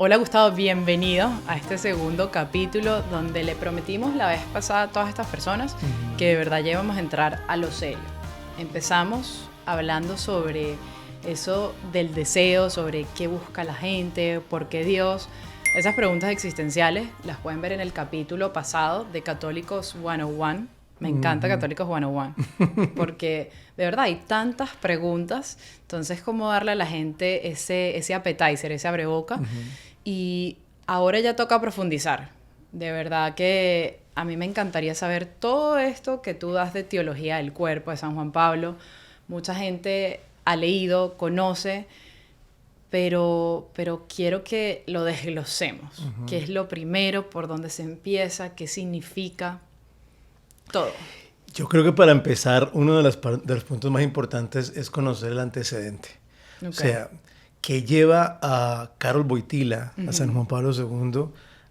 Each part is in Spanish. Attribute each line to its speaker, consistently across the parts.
Speaker 1: Hola Gustavo, bienvenido a este segundo capítulo donde le prometimos la vez pasada a todas estas personas que de verdad ya íbamos a entrar a lo serio. Empezamos hablando sobre eso del deseo, sobre qué busca la gente, por qué Dios. Esas preguntas existenciales las pueden ver en el capítulo pasado de Católicos 101. Me encanta Católicos 101 porque de verdad hay tantas preguntas, entonces cómo darle a la gente ese appetizer, ese abreboca. Y ahora ya toca profundizar. De verdad que a mí me encantaría saber todo esto que tú das de teología del cuerpo de San Juan Pablo. Mucha gente ha leído, conoce, pero quiero que lo desglosemos. ¿Qué es lo primero? ¿Por dónde se empieza? ¿Qué significa? Todo.
Speaker 2: Yo creo que para empezar, uno de los puntos más importantes es conocer el antecedente. Okay. O sea, ¿qué lleva a Karol Wojtyła, a San Juan Pablo II,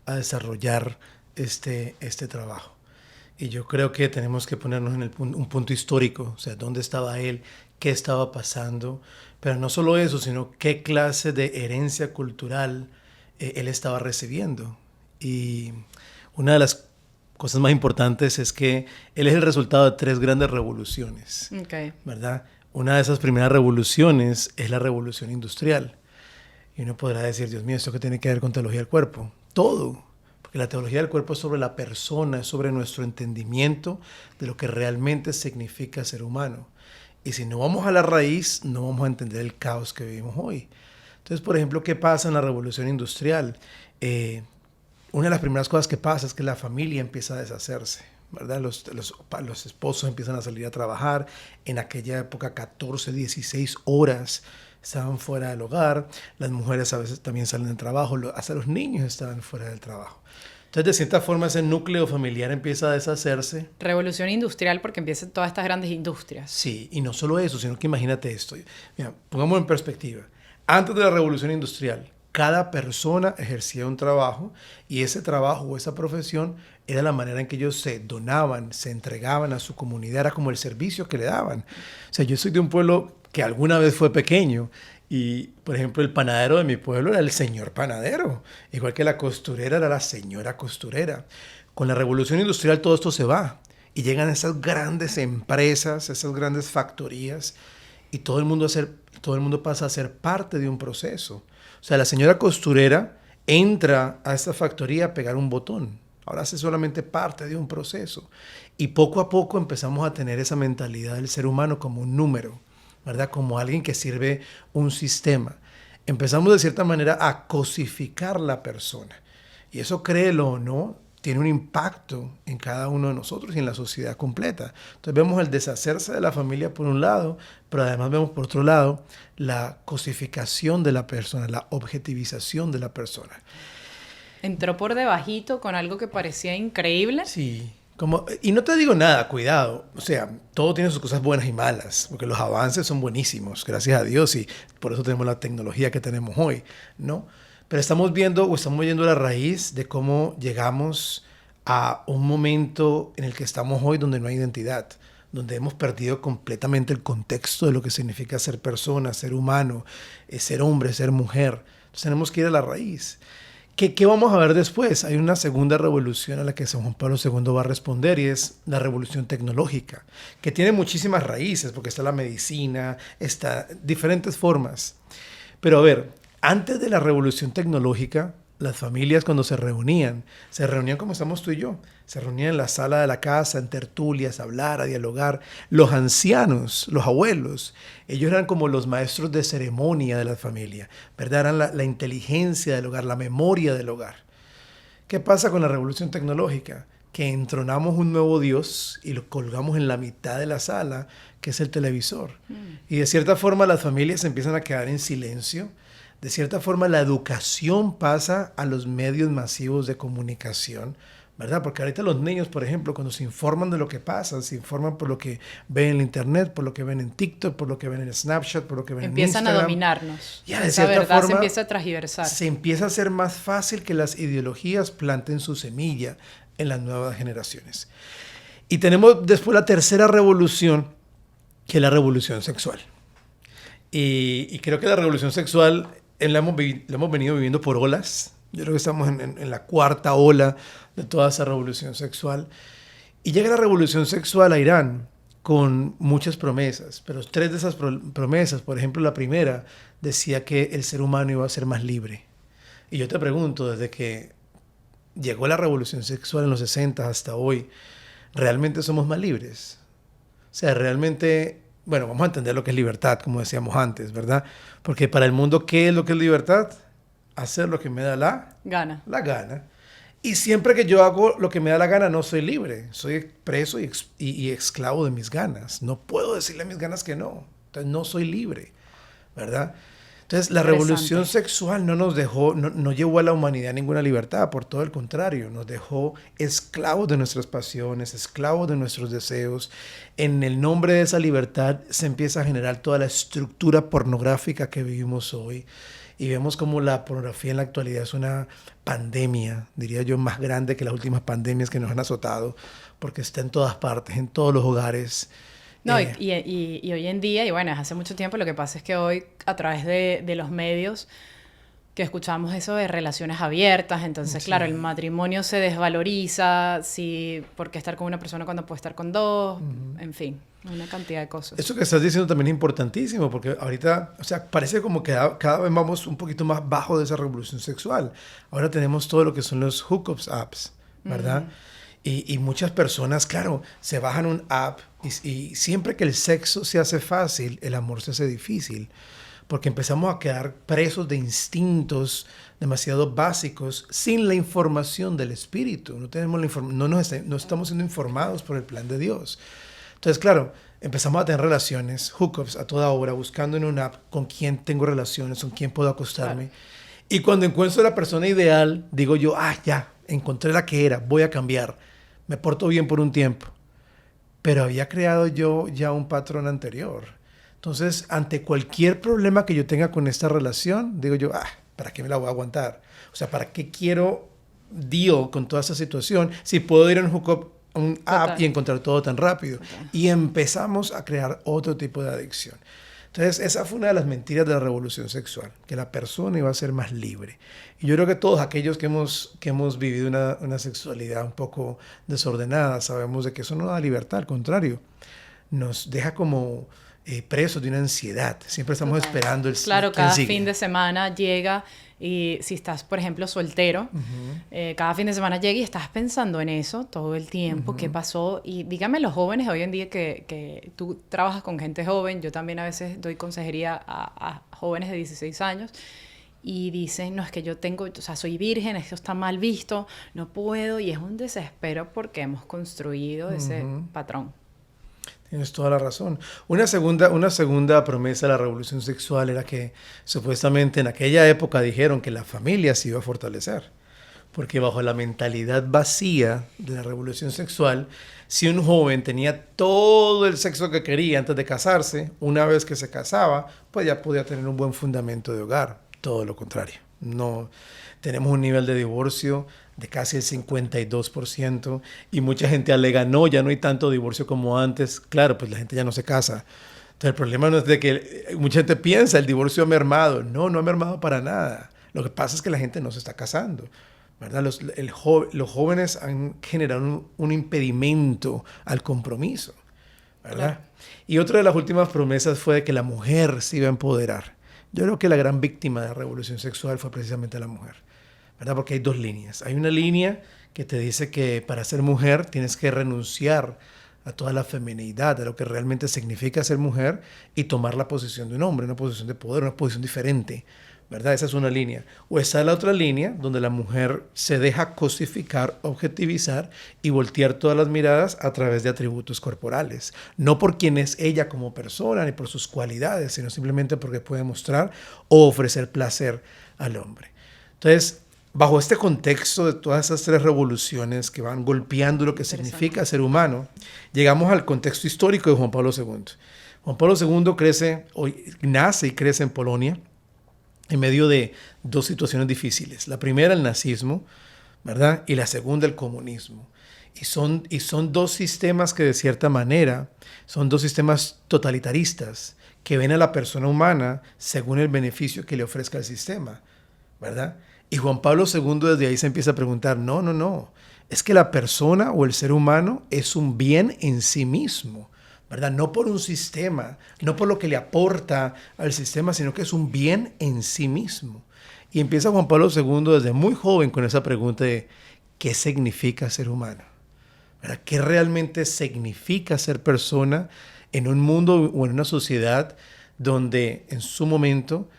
Speaker 2: a desarrollar este trabajo? Y yo creo que tenemos que ponernos en un punto histórico, o sea, dónde estaba él, qué estaba pasando, pero no solo eso, sino qué clase de herencia cultural él estaba recibiendo. Y una de las cosas más importantes es que él es el resultado de 3 grandes revoluciones, ¿verdad? Una de esas primeras revoluciones es la revolución industrial. Y uno podrá decir, Dios mío, ¿esto qué tiene que ver con teología del cuerpo? Todo. Porque la teología del cuerpo es sobre la persona, es sobre nuestro entendimiento de lo que realmente significa ser humano. Y si no vamos a la raíz, no vamos a entender el caos que vivimos hoy. Entonces, por ejemplo, ¿qué pasa en la revolución industrial? Una de las primeras cosas que pasa es que la familia empieza a deshacerse, ¿verdad? Los esposos empiezan a salir a trabajar. En aquella época, 14, 16 horas estaban fuera del hogar. Las mujeres a veces también salen del trabajo. Hasta los niños estaban fuera del trabajo. Entonces, de cierta forma, ese núcleo familiar empieza a deshacerse.
Speaker 1: Revolución industrial porque empiezan todas estas grandes industrias.
Speaker 2: Sí, y no solo eso, sino que imagínate esto. Mira, pongámoslo en perspectiva. Antes de la revolución industrial, cada persona ejercía un trabajo y ese trabajo o esa profesión era la manera en que ellos se donaban, se entregaban a su comunidad, era como el servicio que le daban. O sea, yo soy de un pueblo que alguna vez fue pequeño y, por ejemplo, el panadero de mi pueblo era el señor panadero, igual que la costurera era la señora costurera. Con la revolución industrial todo esto se va y llegan esas grandes empresas, esas grandes factorías y todo el mundo pasa a ser parte de un proceso. O sea, la señora costurera entra a esta factoría a pegar un botón. Ahora hace solamente parte de un proceso. Y poco a poco empezamos a tener esa mentalidad del ser humano como un número, ¿verdad? Como alguien que sirve un sistema. Empezamos de cierta manera a cosificar la persona. Y eso, créelo o no, tiene un impacto en cada uno de nosotros y en la sociedad completa. Entonces vemos el deshacerse de la familia por un lado, pero además vemos por otro lado la cosificación de la persona, la objetivización de la persona.
Speaker 1: Entró por debajito con algo que parecía increíble.
Speaker 2: Sí, y no te digo nada, cuidado. O sea, todo tiene sus cosas buenas y malas, porque los avances son buenísimos, gracias a Dios, y por eso tenemos la tecnología que tenemos hoy, ¿no? Pero estamos viendo la raíz de cómo llegamos a un momento en el que estamos hoy donde no hay identidad, donde hemos perdido completamente el contexto de lo que significa ser persona, ser humano, ser hombre, ser mujer. Entonces tenemos que ir a la raíz. ¿Qué vamos a ver después? Hay una segunda revolución a la que San Juan Pablo II va a responder y es la revolución tecnológica, que tiene muchísimas raíces porque está la medicina, está diferentes formas. Pero a ver, antes de la revolución tecnológica, las familias cuando se reunían como estamos tú y yo. Se reunían en la sala de la casa, en tertulias, a hablar, a dialogar. Los ancianos, los abuelos, ellos eran como los maestros de ceremonia de la familia, ¿verdad? Eran la inteligencia del hogar, la memoria del hogar. ¿Qué pasa con la revolución tecnológica? Que entronamos un nuevo Dios y lo colgamos en la mitad de la sala, que es el televisor. Y de cierta forma las familias empiezan a quedar en silencio. De cierta forma, la educación pasa a los medios masivos de comunicación, ¿verdad? Porque ahorita los niños, por ejemplo, cuando se informan de lo que pasa, se informan por lo que ven en internet, por lo que ven en TikTok, por lo que ven en Snapchat, por lo que ven en Instagram.
Speaker 1: Empiezan a dominarnos.
Speaker 2: Ya, de
Speaker 1: esa
Speaker 2: cierta
Speaker 1: verdad
Speaker 2: forma,
Speaker 1: se empieza a transgiversar.
Speaker 2: Se empieza a hacer más fácil que las ideologías planten su semilla en las nuevas generaciones. Y tenemos después la tercera revolución, que es la revolución sexual. Y creo que la revolución sexual lo hemos venido viviendo por olas. Yo creo que estamos en la cuarta ola de toda esa revolución sexual. Y llega la revolución sexual a Irán con muchas promesas, pero tres de esas promesas, por ejemplo, la primera decía que el ser humano iba a ser más libre. Y yo te pregunto, desde que llegó la revolución sexual en los 60 hasta hoy, ¿realmente somos más libres? O sea, realmente, bueno, vamos a entender lo que es libertad, como decíamos antes, ¿verdad? Porque para el mundo, ¿qué es lo que es libertad? Hacer lo que me da la gana. Y siempre que yo hago lo que me da la gana, no soy libre. Soy preso y esclavo de mis ganas. No puedo decirle a mis ganas que no. Entonces, no soy libre, ¿verdad? Entonces, la revolución sexual no nos dejó, no llevó a la humanidad ninguna libertad. Por todo el contrario, nos dejó esclavos de nuestras pasiones, esclavos de nuestros deseos. En el nombre de esa libertad se empieza a generar toda la estructura pornográfica que vivimos hoy. Y vemos como la pornografía en la actualidad es una pandemia, diría yo, más grande que las últimas pandemias que nos han azotado, porque está en todas partes, en todos los hogares.
Speaker 1: No, y hoy en día, y bueno, hace mucho tiempo, lo que pasa es que hoy, a través de los medios, que escuchamos eso de relaciones abiertas, entonces, claro, el matrimonio se desvaloriza, ¿por qué estar con una persona cuando puede estar con dos? En fin, una cantidad de cosas.
Speaker 2: Eso que estás diciendo también es importantísimo, porque ahorita, o sea, parece como que cada vez vamos un poquito más bajo de esa revolución sexual. Ahora tenemos todo lo que son los hookups apps, ¿verdad? Y muchas personas, claro, se bajan un app y siempre que el sexo se hace fácil, el amor se hace difícil. Porque empezamos a quedar presos de instintos demasiado básicos sin la información del espíritu. No estamos siendo informados por el plan de Dios. Entonces, claro, empezamos a tener relaciones, hookups a toda hora, buscando en una app con quién tengo relaciones, con quién puedo acostarme. Claro. Y cuando encuentro la persona ideal, digo yo, ya, encontré la que era, voy a cambiar. Me porto bien por un tiempo. Pero había creado yo ya un patrón anterior. Entonces, ante cualquier problema que yo tenga con esta relación, digo yo, ¿para qué me la voy a aguantar? O sea, ¿para qué quiero deal con toda esa situación si puedo ir a un hookup, un app y encontrar todo tan rápido? Y empezamos a crear otro tipo de adicción. Entonces, esa fue una de las mentiras de la revolución sexual, que la persona iba a ser más libre. Y yo creo que todos aquellos que hemos vivido una sexualidad un poco desordenada, sabemos de que eso no da libertad, al contrario, nos deja como presos de una ansiedad. Siempre estamos esperando el
Speaker 1: Claro, cada fin de semana llega y si estás, por ejemplo, soltero, cada fin de semana llega y estás pensando en eso todo el tiempo, qué pasó. Y dígame los jóvenes hoy en día que tú trabajas con gente joven, yo también a veces doy consejería a jóvenes de 16 años y dicen, no, es que yo soy virgen, esto está mal visto, no puedo, y es un desespero porque hemos construido ese patrón.
Speaker 2: Tienes toda la razón. Una segunda promesa de la revolución sexual era que supuestamente en aquella época dijeron que la familia se iba a fortalecer. Porque bajo la mentalidad vacía de la revolución sexual, si un joven tenía todo el sexo que quería antes de casarse, una vez que se casaba, pues ya podía tener un buen fundamento de hogar. Todo lo contrario. No, tenemos un nivel de divorcio de casi el 52% y mucha gente alega, no, ya no hay tanto divorcio como antes. Claro, pues la gente ya no se casa. Entonces el problema no es de que mucha gente piensa, el divorcio ha mermado. No ha mermado para nada. Lo que pasa es que la gente no se está casando, ¿verdad? Los jóvenes han generado un impedimento al compromiso, ¿verdad? Claro. Y otra de las últimas promesas fue de que la mujer se iba a empoderar. Yo creo que la gran víctima de la revolución sexual fue precisamente la mujer, ¿verdad? Porque hay dos líneas. Hay una línea que te dice que para ser mujer tienes que renunciar a toda la feminidad, a lo que realmente significa ser mujer y tomar la posición de un hombre, una posición de poder, una posición diferente, ¿verdad? Esa es una línea. O está la otra línea donde la mujer se deja cosificar, objetivizar y voltear todas las miradas a través de atributos corporales. No por quién es ella como persona ni por sus cualidades, sino simplemente porque puede mostrar o ofrecer placer al hombre. Entonces, bajo este contexto de todas esas tres revoluciones que van golpeando lo que significa ser humano, llegamos al contexto histórico de Juan Pablo II. Juan Pablo II nace y crece en Polonia, en medio de dos situaciones difíciles. La primera, el nazismo, ¿verdad? Y la segunda, el comunismo. Y son dos sistemas que de cierta manera son dos sistemas totalitaristas que ven a la persona humana según el beneficio que le ofrezca el sistema, ¿verdad? Y Juan Pablo II desde ahí se empieza a preguntar, no, es que la persona o el ser humano es un bien en sí mismo, ¿verdad? No por un sistema, no por lo que le aporta al sistema, sino que es un bien en sí mismo. Y empieza Juan Pablo II desde muy joven con esa pregunta de ¿qué significa ser humano? ¿Verdad? ¿Qué realmente significa ser persona en un mundo o en una sociedad donde en su momento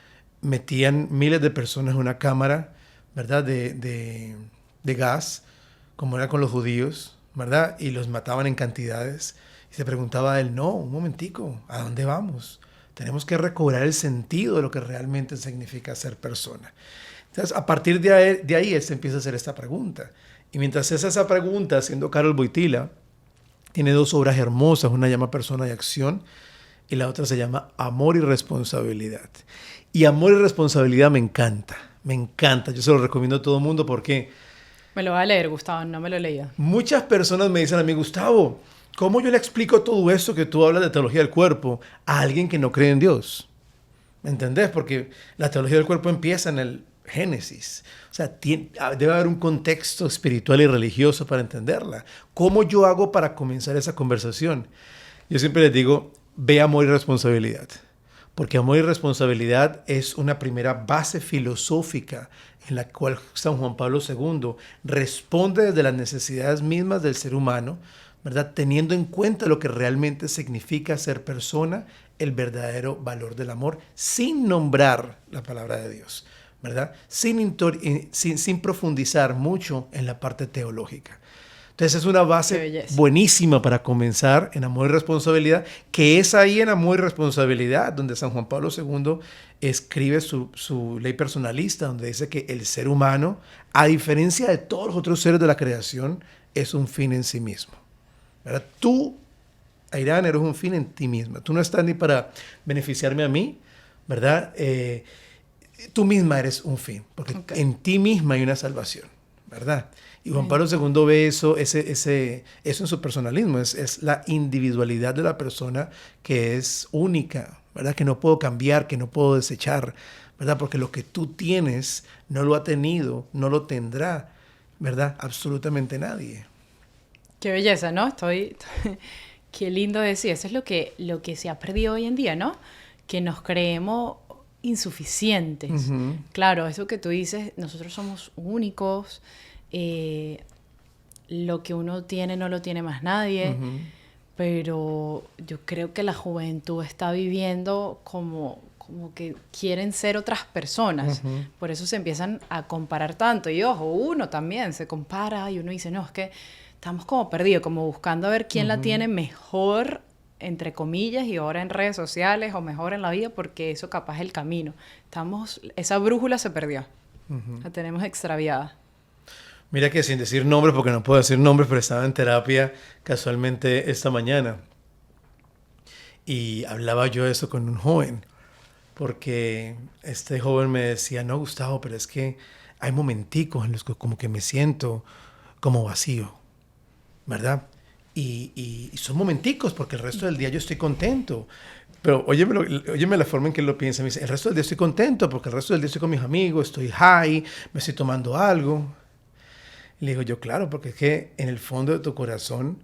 Speaker 2: metían miles de personas en una cámara, ¿verdad? De gas, como era con los judíos, ¿verdad? Y los mataban en cantidades. Y se preguntaba a él, no, un momentico, ¿a dónde vamos? Tenemos que recobrar el sentido de lo que realmente significa ser persona. Entonces, a partir de ahí, él se empieza a hacer esta pregunta. Y mientras hace esa pregunta, siendo Karol Wojtyla, tiene dos obras hermosas, una se llama Persona y Acción y la otra se llama Amor y Responsabilidad. Y Amor y Responsabilidad me encanta, yo se lo recomiendo a todo el mundo porque
Speaker 1: Me lo va a leer, Gustavo, no me lo leía.
Speaker 2: muchas personas me dicen a mí, Gustavo, ¿cómo yo le explico todo esto que tú hablas de teología del cuerpo a alguien que no cree en Dios? ¿Me entendés? Porque la teología del cuerpo empieza en el Génesis. O sea, debe haber un contexto espiritual y religioso para entenderla. ¿Cómo yo hago para comenzar esa conversación? Yo siempre les digo, ve Amor y Responsabilidad. Porque Amor y Responsabilidad es una primera base filosófica en la cual San Juan Pablo II responde desde las necesidades mismas del ser humano, ¿verdad? Teniendo en cuenta lo que realmente significa ser persona, el verdadero valor del amor, sin nombrar la palabra de Dios, ¿verdad? Sin profundizar mucho en la parte teológica. Entonces es una base buenísima para comenzar en Amor y Responsabilidad, que es ahí en Amor y Responsabilidad donde San Juan Pablo II escribe su ley personalista, donde dice que el ser humano, a diferencia de todos los otros seres de la creación, es un fin en sí mismo, ¿verdad? Tú, Airán, eres un fin en ti misma. Tú no estás ni para beneficiarme a mí, ¿verdad? Tú misma eres un fin, porque en ti misma hay una salvación, ¿verdad? Y Juan Pablo II ve eso en su personalismo, es la individualidad de la persona que es única, ¿verdad? Que no puedo cambiar, que no puedo desechar, ¿verdad? Porque lo que tú tienes no lo ha tenido, no lo tendrá, ¿verdad? Absolutamente nadie.
Speaker 1: Qué belleza, ¿no? Qué lindo decir. Eso es lo que se ha perdido hoy en día, ¿no? Que nos creemos insuficientes.
Speaker 2: Uh-huh.
Speaker 1: Claro, eso que tú dices, nosotros somos únicos, lo que uno tiene no lo tiene más nadie,
Speaker 2: Uh-huh.
Speaker 1: pero yo creo que la juventud está viviendo como que quieren ser otras personas.
Speaker 2: Uh-huh.
Speaker 1: Por eso se empiezan a comparar tanto. Y ojo, uno también se compara y uno dice, no, es que estamos como perdidos, como buscando a ver quién la tiene mejor, entre comillas, y ahora en redes sociales o mejor en la vida, porque eso capaz es el camino. Esa brújula se perdió. La tenemos extraviada.
Speaker 2: Mira que sin decir nombres, porque no puedo decir nombres, pero estaba en terapia casualmente esta mañana. Y hablaba yo de eso con un joven, porque este joven me decía, no, Gustavo, pero es que hay momenticos en los que como que me siento como vacío, ¿verdad? Y son momenticos, porque el resto del día yo estoy contento. Pero óyeme la forma en que él lo piensa. Me dice, el resto del día estoy contento, porque el resto del día estoy con mis amigos, estoy high, me estoy tomando algo. Y le digo yo, claro, porque es que en el fondo de tu corazón,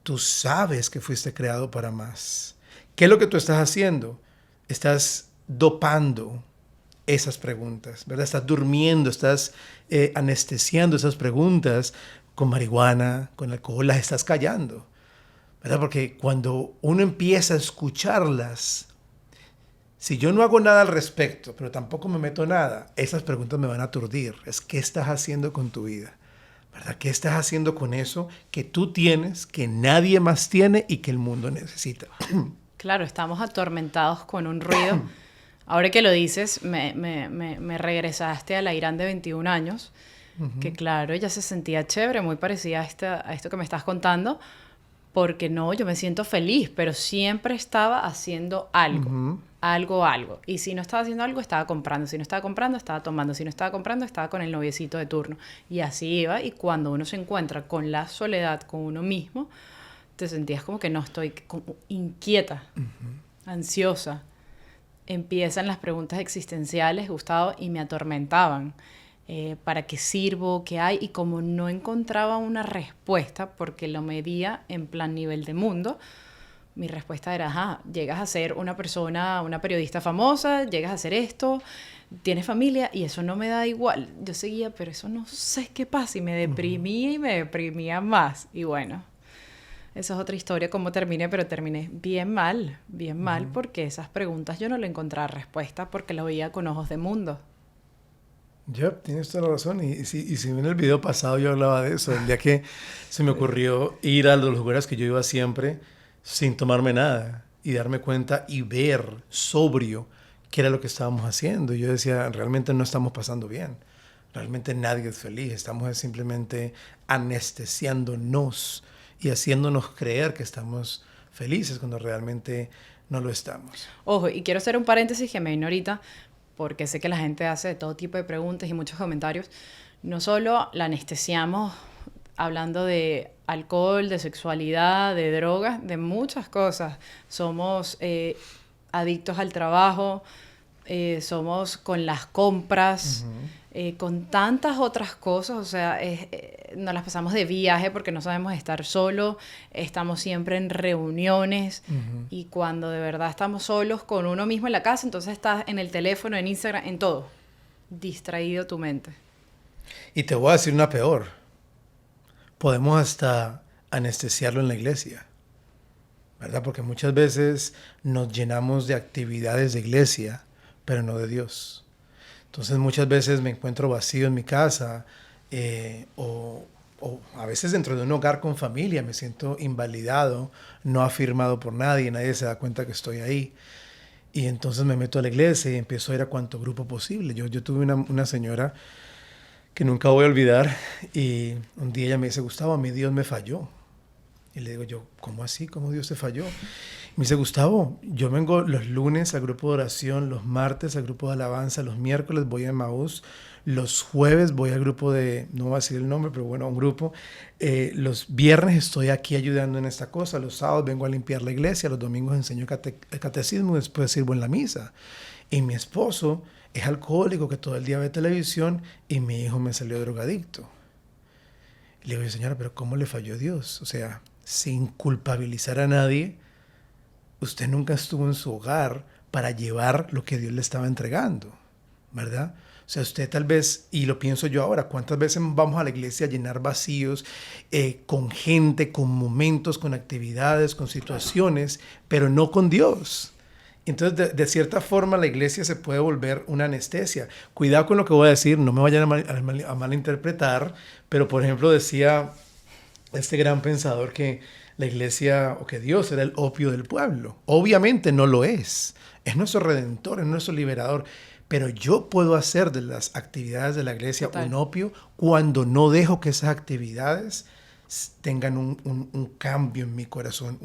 Speaker 2: tú sabes que fuiste creado para más. ¿Qué es lo que tú estás haciendo? Estás dopando esas preguntas, ¿verdad? Estás durmiendo, estás anestesiando esas preguntas con marihuana, con alcohol, las estás callando, ¿verdad? Porque cuando uno empieza a escucharlas, si yo no hago nada al respecto, pero tampoco me meto nada, esas preguntas me van a aturdir. Es ¿qué estás haciendo con tu vida? ¿Verdad? ¿Qué estás haciendo con eso que tú tienes, que nadie más tiene y que el mundo necesita?
Speaker 1: Claro, estamos atormentados con un ruido. Ahora que lo dices, me regresaste a la Irán de 21 años, que claro, ella se sentía chévere, muy parecida a esto que me estás contando, porque no, yo me siento feliz, pero siempre estaba haciendo algo, algo. Y si no estaba haciendo algo, estaba comprando. Si no estaba comprando, estaba tomando. Si no estaba comprando, estaba con el noviecito de turno. Y así iba, y cuando uno se encuentra con la soledad, con uno mismo, te sentías como que no estoy como inquieta. ansiosa. Empiezan las preguntas existenciales, Gustavo, y me atormentaban. ¿Para qué sirvo? ¿Qué hay? Y como no encontraba una respuesta, porque lo medía en plan nivel de mundo, mi respuesta era, ajá, llegas a ser una persona, una periodista famosa, llegas a hacer esto, tienes familia, y eso no me da igual. Yo seguía, pero eso no sé qué pasa, y me deprimía y me deprimía más. Y bueno, esa es otra historia, cómo terminé, pero terminé bien mal, porque esas preguntas yo no le encontraba respuesta, porque lo veía con ojos de mundo.
Speaker 2: Ya, tienes toda la razón. Y si en el video pasado yo hablaba de eso, el día que se me ocurrió ir a los lugares que yo iba siempre sin tomarme nada y darme cuenta y ver sobrio qué era lo que estábamos haciendo. Yo decía, realmente no estamos pasando bien. Realmente nadie es feliz. Estamos simplemente anestesiándonos y haciéndonos creer que estamos felices cuando realmente no lo estamos.
Speaker 1: Ojo, y quiero hacer un paréntesis que me vino ahorita, porque sé que la gente hace todo tipo de preguntas y muchos comentarios. No solo la anestesiamos hablando de alcohol, de sexualidad, de drogas, de muchas cosas. Somos adictos al trabajo, somos con las compras, con tantas otras cosas. O sea, nos las pasamos de viaje porque no sabemos estar solos, estamos siempre en reuniones, y cuando de verdad estamos solos con uno mismo en la casa, entonces estás en el teléfono, en Instagram, en todo, distraído tu mente.
Speaker 2: Y te voy a decir una peor. Podemos hasta anestesiarlo en la iglesia, ¿verdad? Porque muchas veces nos llenamos de actividades de iglesia, pero no de Dios. Entonces muchas veces me encuentro vacío en mi casa, o a veces dentro de un hogar con familia me siento invalidado, no afirmado por nadie, nadie se da cuenta que estoy ahí. Y entonces me meto a la iglesia y empiezo a ir a cuanto grupo posible. Yo tuve una señora que nunca voy a olvidar, y un día ella me dice, Gustavo, a mí Dios me falló. Y le digo yo, ¿cómo así? ¿Cómo Dios te falló? Y me dice, Gustavo, yo vengo los lunes al grupo de oración, los martes al grupo de alabanza, los miércoles voy a Emmaús, los jueves voy al grupo de, no voy a decir el nombre, pero bueno, un grupo. Los viernes estoy aquí ayudando en esta cosa, los sábados vengo a limpiar la iglesia, los domingos enseño el catecismo, después sirvo en la misa. Y mi esposo es alcohólico que todo el día ve televisión, y mi hijo me salió drogadicto. Y le digo, señora, pero ¿cómo le falló Dios? O sea, sin culpabilizar a nadie, usted nunca estuvo en su hogar para llevar lo que Dios le estaba entregando, ¿verdad? O sea, usted tal vez, y lo pienso yo ahora, ¿cuántas veces vamos a la iglesia a llenar vacíos con gente, con momentos, con actividades, con situaciones, pero no con Dios? Entonces, de cierta forma, la iglesia se puede volver una anestesia. Cuidado con lo que voy a decir, no me vayan a malinterpretar, pero por ejemplo decía este gran pensador que la iglesia, o que Dios era el opio del pueblo. Obviamente no lo es. Es nuestro redentor, es nuestro liberador. Pero yo puedo hacer de las actividades de la iglesia un opio cuando no dejo que esas actividades tengan un cambio en mi corazón,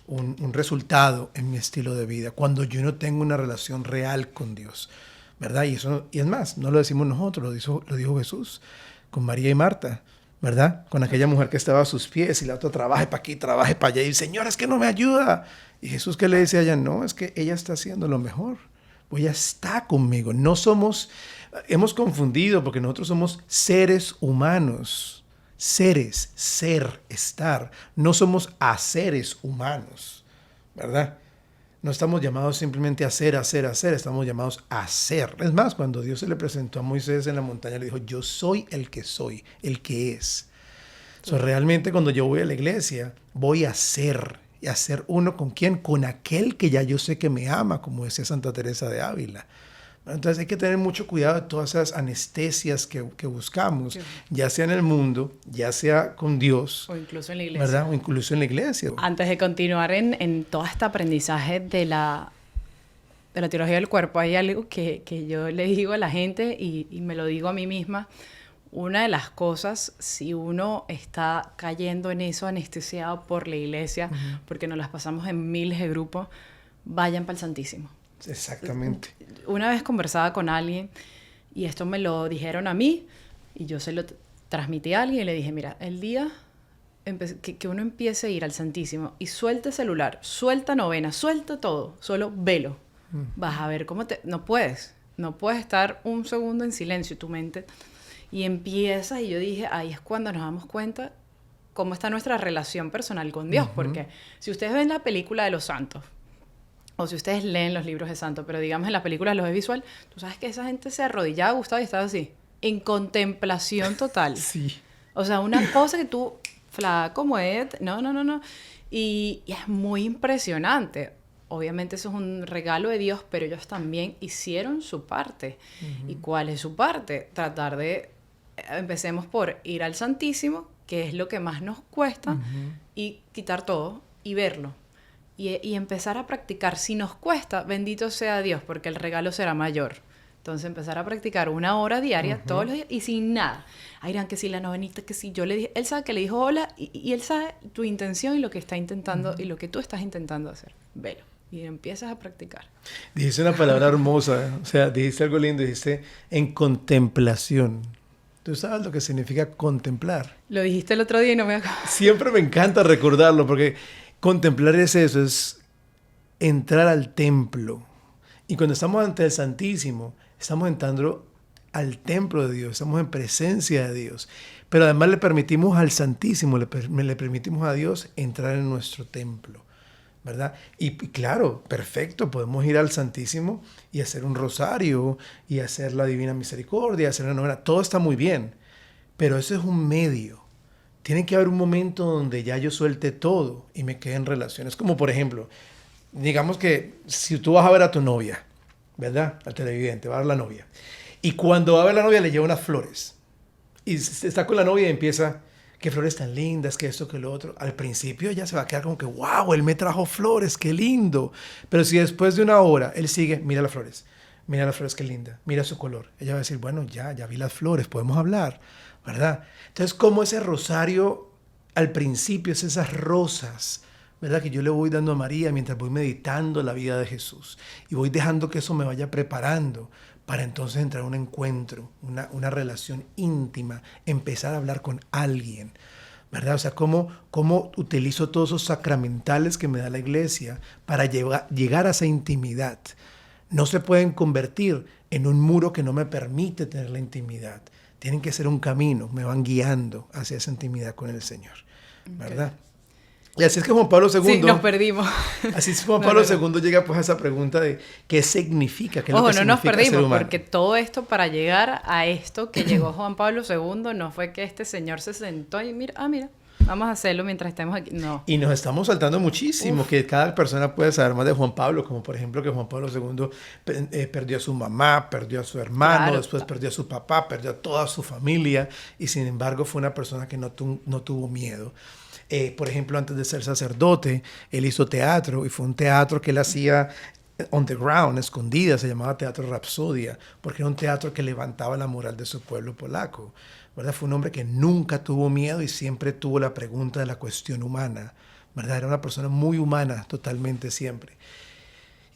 Speaker 2: un resultado en mi estilo de vida, cuando yo no tengo una relación real con Dios, ¿verdad? Y es más, no lo decimos nosotros, lo dijo Jesús con María y Marta, ¿verdad? Con aquella mujer que estaba a sus pies y la otra trabaje para aquí, trabaje para allá, y Señor, es que no me ayuda. Y Jesús, ¿qué le dice a ella? No, es que ella está haciendo lo mejor, o ella está conmigo. No somos, hemos confundido porque nosotros somos seres humanos. Seres, ser, estar. No somos haceres humanos, ¿verdad? No estamos llamados simplemente a hacer, estamos llamados a ser. Es más, cuando Dios se le presentó a Moisés en la montaña, le dijo, yo soy, el que es. So, realmente cuando yo voy a la iglesia, voy a ser, y a ser uno con quién, con aquel que ya yo sé que me ama, como decía Santa Teresa de Ávila. Entonces hay que tener mucho cuidado de todas esas anestesias que buscamos, ya sea en el mundo, ya sea con Dios.
Speaker 1: O incluso en la iglesia.
Speaker 2: ¿Verdad? O incluso en la iglesia.
Speaker 1: Antes de continuar en todo este aprendizaje de la teología del cuerpo, hay algo que yo le digo a la gente y me lo digo a mí misma. Una de las cosas, si uno está cayendo en eso anestesiado por la iglesia, porque nos las pasamos en miles de grupos, vayan para el Santísimo.
Speaker 2: Exactamente.
Speaker 1: Una vez conversaba con alguien y esto me lo dijeron a mí y yo se lo transmití a alguien y le dije, mira, el día que uno empiece a ir al Santísimo y suelta el celular, suelta novena, suelta todo, solo velo. Vas a ver cómo no puedes estar un segundo en silencio, tu mente, y empieza, y yo dije, ahí es cuando nos damos cuenta cómo está nuestra relación personal con Dios, porque si ustedes ven la película de los santos, o si ustedes leen los libros de santos, pero digamos en la película los ves visual, tú sabes que esa gente se arrodillaba, Gustavo, y estaba así, en contemplación total.
Speaker 2: Sí.
Speaker 1: O sea, una cosa que tú, flaco, muévete, no. Y es muy impresionante. Obviamente eso es un regalo de Dios, pero ellos también hicieron su parte. ¿Y cuál es su parte? Tratar de, empecemos por ir al Santísimo, que es lo que más nos cuesta, y quitar todo y verlo. Y empezar a practicar. Si nos cuesta, bendito sea Dios, porque el regalo será mayor. Entonces empezar a practicar 1 hora diaria, todos los días, y sin nada. Irán, que si la novenita, que si yo le dije, él sabe que le dijo hola, y él sabe tu intención y lo que está intentando, y lo que tú estás intentando hacer. Velo. Y empiezas a practicar.
Speaker 2: Dijiste una palabra hermosa, o sea, dijiste algo lindo, dijiste en contemplación. ¿Tú sabes lo que significa contemplar?
Speaker 1: Lo dijiste el otro día y no me acuerdo.
Speaker 2: Siempre me encanta recordarlo, porque contemplar es eso, es entrar al templo. Y cuando estamos ante el Santísimo, estamos entrando al templo de Dios, estamos en presencia de Dios. Pero además le permitimos al Santísimo, le permitimos a Dios entrar en nuestro templo, ¿verdad? Y claro, perfecto, podemos ir al Santísimo y hacer un rosario y hacer la Divina Misericordia, hacer la novena, todo está muy bien, pero eso es un medio. Tiene que haber un momento donde ya yo suelte todo y me quede en relaciones. Como por ejemplo, digamos que si tú vas a ver a tu novia, ¿verdad? Al televidente, va a ver a la novia. Y cuando va a ver a la novia le lleva unas flores. Y está con la novia y empieza, qué flores tan lindas, que esto, que lo otro. Al principio ella se va a quedar como que, wow, él me trajo flores, qué lindo. Pero si después de 1 hora él sigue, mira las flores, qué linda, mira su color. Ella va a decir, bueno, ya vi las flores, podemos hablar, ¿verdad? Entonces, como ese rosario al principio es esas rosas, ¿verdad? Que yo le voy dando a María mientras voy meditando la vida de Jesús. Y voy dejando que eso me vaya preparando para entonces entrar a un encuentro, una relación íntima, empezar a hablar con alguien, ¿verdad? O sea, cómo utilizo todos esos sacramentales que me da la iglesia para llegar a esa intimidad. No se pueden convertir en un muro que no me permite tener la intimidad. Tienen que ser un camino, me van guiando hacia esa intimidad con el Señor, ¿verdad? Okay. Y así es que Juan Pablo II...
Speaker 1: Sí, nos perdimos.
Speaker 2: Así es que Juan Pablo II llega pues a esa pregunta de qué significa, qué es
Speaker 1: Ojo,
Speaker 2: lo que significa ser humano.
Speaker 1: No nos perdimos, porque todo esto para llegar a esto que llegó Juan Pablo II no fue que este señor se sentó y mira, vamos a hacerlo mientras estemos aquí. No.
Speaker 2: Y nos estamos saltando muchísimo, que cada persona puede saber más de Juan Pablo, como por ejemplo que Juan Pablo II perdió a su mamá, perdió a su hermano, después perdió a su papá, perdió a toda su familia, y sin embargo fue una persona que no tuvo miedo. Por ejemplo, antes de ser sacerdote, él hizo teatro, y fue un teatro que él hacía on the ground, escondida, se llamaba Teatro Rapsodia, porque era un teatro que levantaba la moral de su pueblo polaco, ¿verdad? Fue un hombre que nunca tuvo miedo y siempre tuvo la pregunta de la cuestión humana, ¿verdad? Era una persona muy humana, totalmente siempre.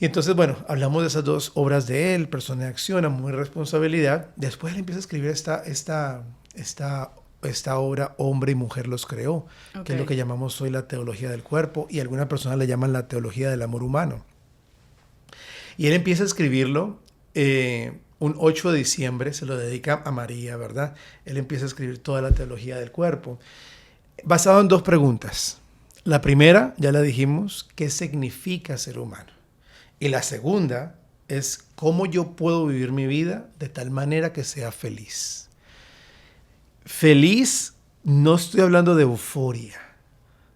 Speaker 2: Y entonces, bueno, hablamos de esas 2 obras de él, Persona de Acción, Amor y Responsabilidad. Después él empieza a escribir esta obra, Hombre y Mujer los creó, okay, que es lo que llamamos hoy la teología del cuerpo, y algunas personas le llaman la teología del amor humano. Y él empieza a escribirlo un 8 de diciembre, se lo dedica a María, ¿verdad? Él empieza a escribir toda la teología del cuerpo, basado en 2 preguntas. La primera, ya la dijimos, ¿qué significa ser humano? Y la segunda es, ¿cómo yo puedo vivir mi vida de tal manera que sea feliz? Feliz, no estoy hablando de euforia.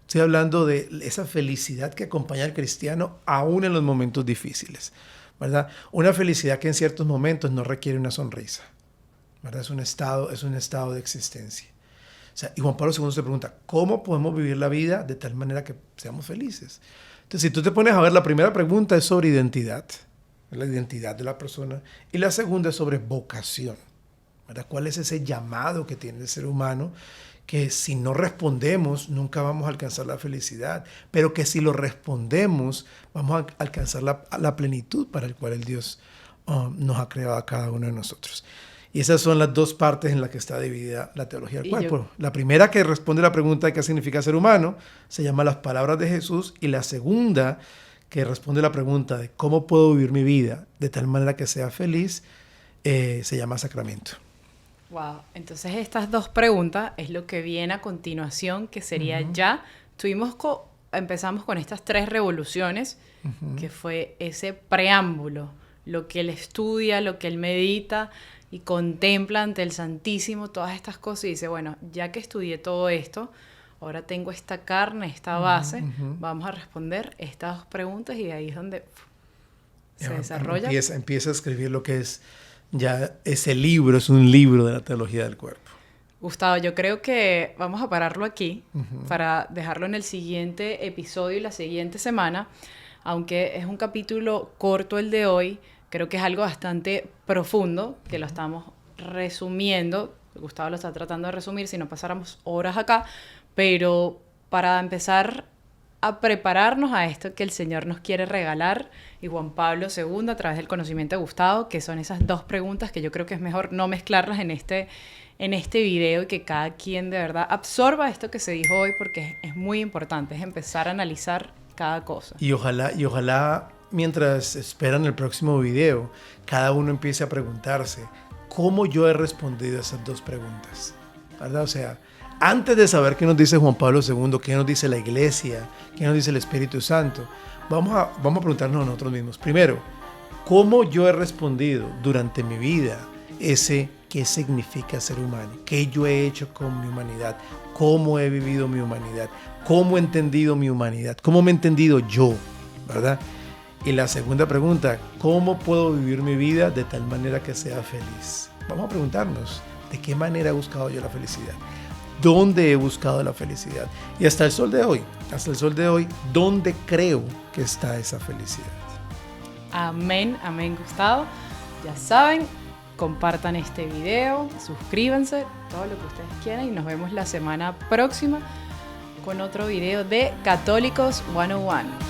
Speaker 2: Estoy hablando de esa felicidad que acompaña al cristiano aún en los momentos difíciles, ¿verdad? Una felicidad que en ciertos momentos no requiere una sonrisa, ¿verdad? Es un estado de existencia. O sea, y Juan Pablo II se pregunta, ¿cómo podemos vivir la vida de tal manera que seamos felices? Entonces, si tú te pones a ver, la primera pregunta es sobre identidad, la identidad de la persona, y la segunda es sobre vocación, ¿verdad? ¿Cuál es ese llamado que tiene el ser humano? Que si no respondemos, nunca vamos a alcanzar la felicidad, pero que si lo respondemos, vamos a alcanzar la plenitud para el cual el Dios nos ha creado a cada uno de nosotros. Y esas son las dos partes en las que está dividida la teología del cuerpo. La primera, que responde la pregunta de qué significa ser humano, se llama Las Palabras de Jesús. Y la segunda, que responde la pregunta de cómo puedo vivir mi vida de tal manera que sea feliz, se llama Sacramento.
Speaker 1: Wow, entonces estas dos preguntas es lo que viene a continuación, que sería ya, empezamos con estas 3 revoluciones, que fue ese preámbulo, lo que él estudia, lo que él medita y contempla ante el Santísimo, todas estas cosas, y dice, bueno, ya que estudié todo esto, ahora tengo esta carne, esta base, vamos a responder estas 2 preguntas, y ahí es donde se desarrolla.
Speaker 2: Empieza a escribir lo que es ya ese libro, es un libro de la teología del cuerpo.
Speaker 1: Gustavo, yo creo que vamos a pararlo aquí para dejarlo en el siguiente episodio y la siguiente semana. Aunque es un capítulo corto el de hoy, creo que es algo bastante profundo, que lo estamos resumiendo. Gustavo lo está tratando de resumir, si no pasáramos horas acá, pero para empezar a prepararnos a esto que el Señor nos quiere regalar, y Juan Pablo II a través del conocimiento de Gustavo, que son esas 2 preguntas que yo creo que es mejor no mezclarlas en este video, y que cada quien de verdad absorba esto que se dijo hoy, porque es muy importante, es empezar a analizar cada cosa.
Speaker 2: Y ojalá mientras esperan el próximo video, cada uno empiece a preguntarse cómo yo he respondido a esas 2 preguntas, ¿verdad? O sea, antes de saber qué nos dice Juan Pablo II, qué nos dice la Iglesia, qué nos dice el Espíritu Santo, vamos a preguntarnos a nosotros mismos. Primero, ¿cómo yo he respondido durante mi vida qué significa ser humano? ¿Qué yo he hecho con mi humanidad? ¿Cómo he vivido mi humanidad? ¿Cómo he entendido mi humanidad? ¿Cómo me he entendido yo? ¿Verdad? Y la segunda pregunta, ¿cómo puedo vivir mi vida de tal manera que sea feliz? Vamos a preguntarnos, ¿de qué manera he buscado yo la felicidad? ¿Dónde he buscado la felicidad? Y hasta el sol de hoy, ¿dónde creo que está esa felicidad?
Speaker 1: Amén, amén, Gustavo. Ya saben, compartan este video, suscríbanse, todo lo que ustedes quieran, y nos vemos la semana próxima con otro video de Católicos 101.